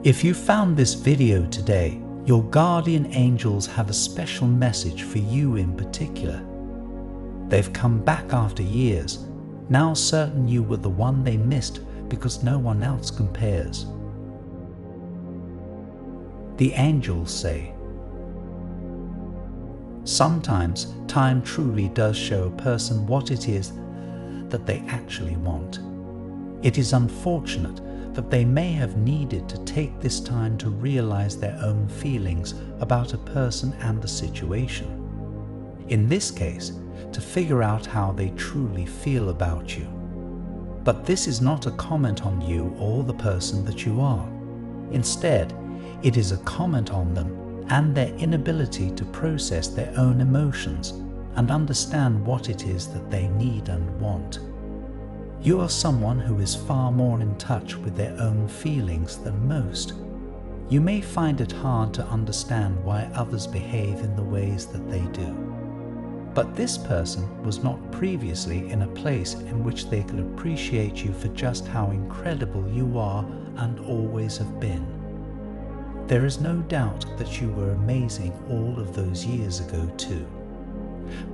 If you found this video today, your guardian angels have a special message for you in particular. They've come back after years, now certain you were the one they missed because no one else compares. The angels say, sometimes time truly does show a person what it is that they actually want. It is unfortunate that they may have needed to take this time to realize their own feelings about a person and the situation. In this case, to figure out how they truly feel about you. But this is not a comment on you or the person that you are. Instead, it is a comment on them and their inability to process their own emotions and understand what it is that they need and want. You are someone who is far more in touch with their own feelings than most. You may find it hard to understand why others behave in the ways that they do. But this person was not previously in a place in which they could appreciate you for just how incredible you are and always have been. There is no doubt that you were amazing all of those years ago too.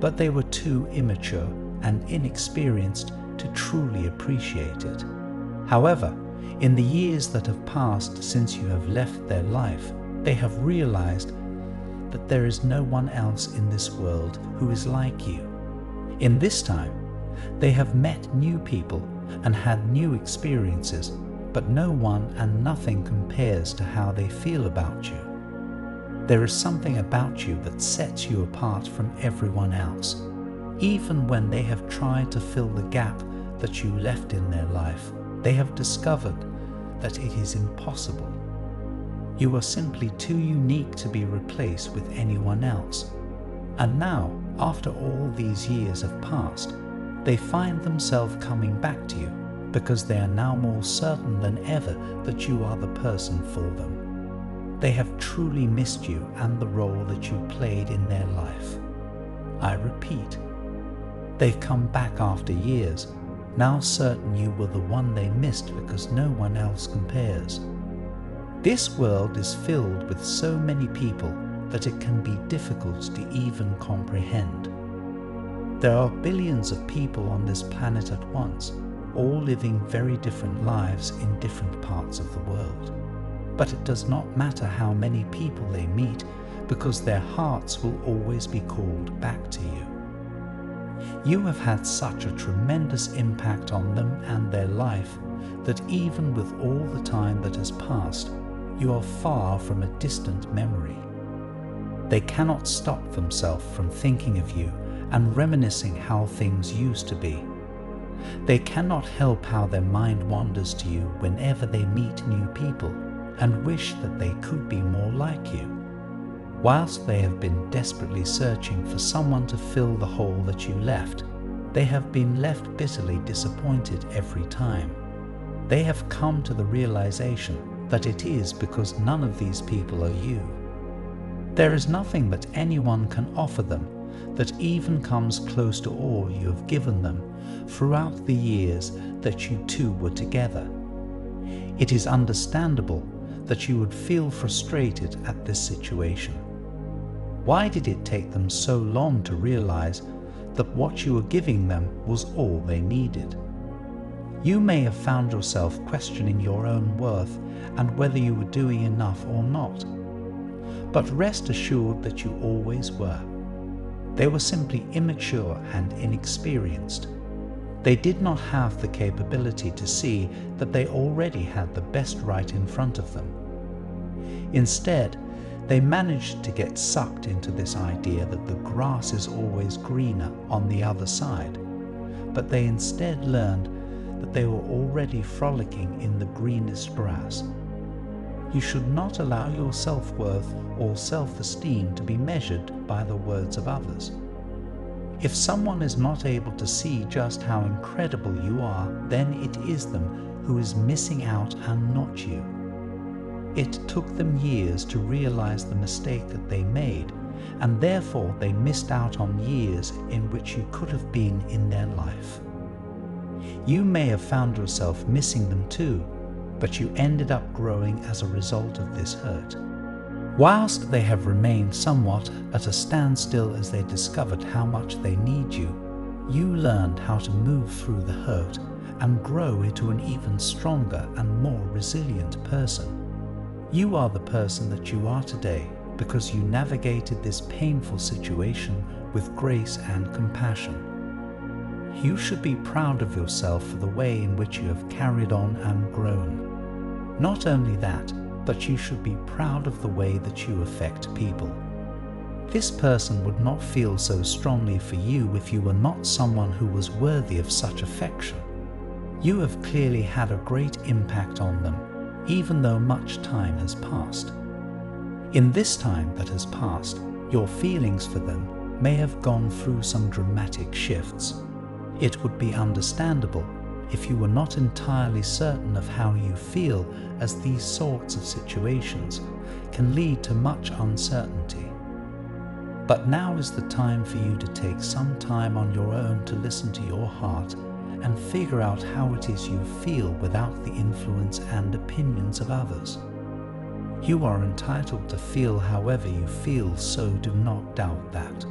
But they were too immature and inexperienced to truly appreciate it. However, in the years that have passed since you have left their life, they have realized that there is no one else in this world who is like you. In this time, they have met new people and had new experiences, but no one and nothing compares to how they feel about you. There is something about you that sets you apart from everyone else. Even when they have tried to fill the gap that you left in their life, they have discovered that it is impossible. You are simply too unique to be replaced with anyone else. And now, after all these years have passed, they find themselves coming back to you because they are now more certain than ever that you are the person for them. They have truly missed you and the role that you played in their life. I repeat, they've come back after years, now certain you were the one they missed because no one else compares. This world is filled with so many people that it can be difficult to even comprehend. There are billions of people on this planet at once, all living very different lives in different parts of the world. But it does not matter how many people they meet, because their hearts will always be called back to you. You have had such a tremendous impact on them and their life that even with all the time that has passed, you are far from a distant memory. They cannot stop themselves from thinking of you and reminiscing how things used to be. They cannot help how their mind wanders to you whenever they meet new people and wish that they could be more like you. Whilst they have been desperately searching for someone to fill the hole that you left, they have been left bitterly disappointed every time. They have come to the realization that it is because none of these people are you. There is nothing that anyone can offer them that even comes close to all you have given them throughout the years that you two were together. It is understandable that you would feel frustrated at this situation. Why did it take them so long to realize that what you were giving them was all they needed? You may have found yourself questioning your own worth and whether you were doing enough or not. But rest assured that you always were. They were simply immature and inexperienced. They did not have the capability to see that they already had the best right in front of them. Instead, they managed to get sucked into this idea that the grass is always greener on the other side, but they instead learned that they were already frolicking in the greenest grass. You should not allow your self-worth or self-esteem to be measured by the words of others. If someone is not able to see just how incredible you are, then it is them who is missing out and not you. It took them years to realize the mistake that they made, and therefore they missed out on years in which you could have been in their life. You may have found yourself missing them too, but you ended up growing as a result of this hurt. Whilst they have remained somewhat at a standstill as they discovered how much they need you, you learned how to move through the hurt and grow into an even stronger and more resilient person. You are the person that you are today because you navigated this painful situation with grace and compassion. You should be proud of yourself for the way in which you have carried on and grown. Not only that, but you should be proud of the way that you affect people. This person would not feel so strongly for you if you were not someone who was worthy of such affection. You have clearly had a great impact on them, even though much time has passed. In this time that has passed, your feelings for them may have gone through some dramatic shifts. It would be understandable if you were not entirely certain of how you feel, as these sorts of situations can lead to much uncertainty. But now is the time for you to take some time on your own to listen to your heart and figure out how it is you feel without the influence and opinions of others. You are entitled to feel however you feel, so do not doubt that.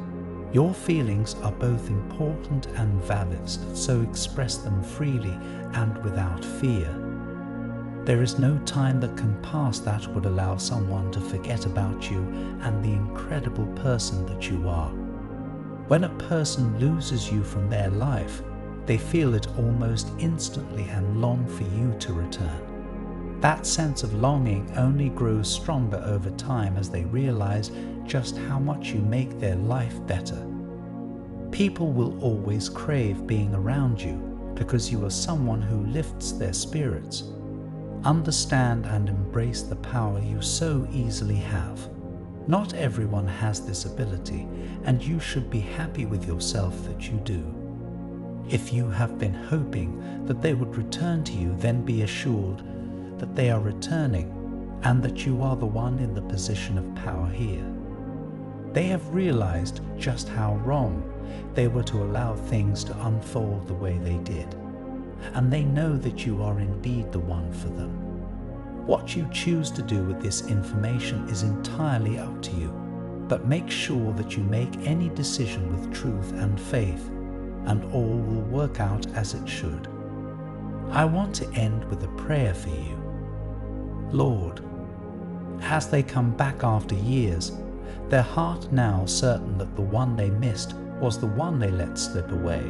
Your feelings are both important and valid, so express them freely and without fear. There is no time that can pass that would allow someone to forget about you and the incredible person that you are. When a person loses you from their life, they feel it almost instantly and long for you to return. That sense of longing only grows stronger over time as they realize just how much you make their life better. People will always crave being around you because you are someone who lifts their spirits. Understand and embrace the power you so easily have. Not everyone has this ability, and you should be happy with yourself that you do. If you have been hoping that they would return to you, then be assured that they are returning and that you are the one in the position of power here. They have realized just how wrong they were to allow things to unfold the way they did, and they know that you are indeed the one for them. What you choose to do with this information is entirely up to you, but make sure that you make any decision with truth and faith, and all will work out as it should. I want to end with a prayer for you. Lord, as they come back after years, their heart now certain that the one they missed was the one they let slip away,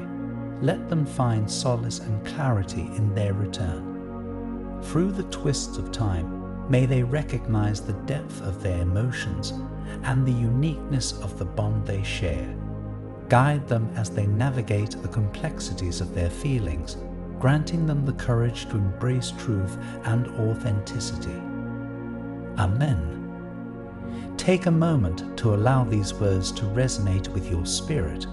let them find solace and clarity in their return. Through the twists of time, may they recognize the depth of their emotions and the uniqueness of the bond they share. Guide them as they navigate the complexities of their feelings, granting them the courage to embrace truth and authenticity. Amen. Take a moment to allow these words to resonate with your spirit.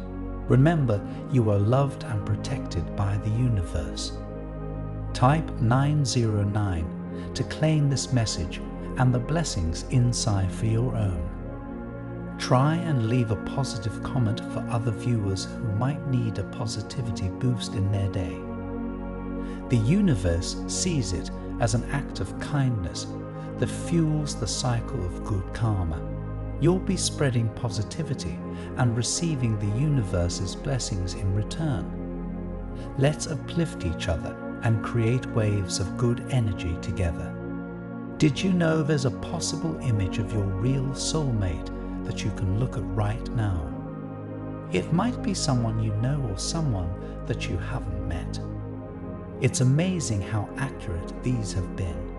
Remember, you are loved and protected by the universe. Type 909 to claim this message and the blessings inside for your own. Try and leave a positive comment for other viewers who might need a positivity boost in their day. The universe sees it as an act of kindness that fuels the cycle of good karma. You'll be spreading positivity and receiving the universe's blessings in return. Let's uplift each other and create waves of good energy together. Did you know there's a possible image of your real soulmate that you can look at right now? It might be someone you know or someone that you haven't met. It's amazing how accurate these have been.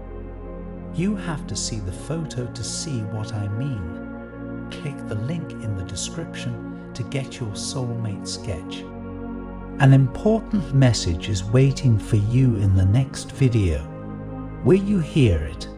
You have to see the photo to see what I mean. Click the link in the description to get your soulmate sketch. An important message is waiting for you in the next video. Will you hear it?